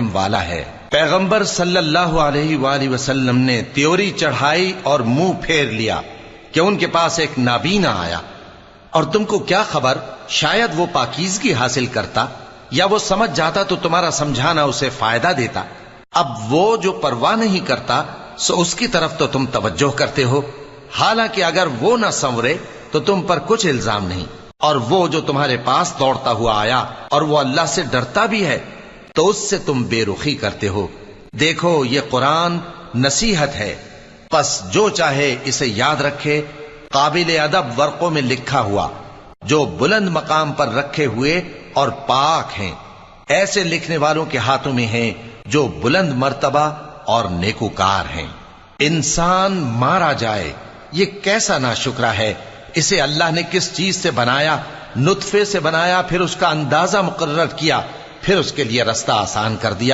والا ہے۔ پیغمبر صلی اللہ علیہ وآلہ وسلم نے تیوری چڑھائی اور منہ پھیر لیا کہ ان کے پاس ایک نابینا آیا، اور تم کو کیا خبر، شاید وہ پاکیزگی حاصل کرتا یا وہ سمجھ جاتا تو تمہارا سمجھانا اسے فائدہ دیتا۔ اب وہ جو پرواہ نہیں کرتا سو اس کی طرف تو تم توجہ کرتے ہو، حالانکہ اگر وہ نہ سنورے تو تم پر کچھ الزام نہیں۔ اور وہ جو تمہارے پاس دوڑتا ہوا آیا اور وہ اللہ سے ڈرتا بھی ہے تو اس سے تم بے رخی کرتے ہو۔ دیکھو یہ قرآن نصیحت ہے، پس جو چاہے اسے یاد رکھے۔ قابل ادب ورقوں میں لکھا ہوا، جو بلند مقام پر رکھے ہوئے اور پاک ہیں، ایسے لکھنے والوں کے ہاتھوں میں ہیں جو بلند مرتبہ اور نیکوکار ہیں۔ انسان مارا جائے، یہ کیسا ناشکرا ہے۔ اسے اللہ نے کس چیز سے بنایا؟ نطفے سے بنایا، پھر اس کا اندازہ مقرر کیا، پھر اس کے لیے رستہ آسان کر دیا۔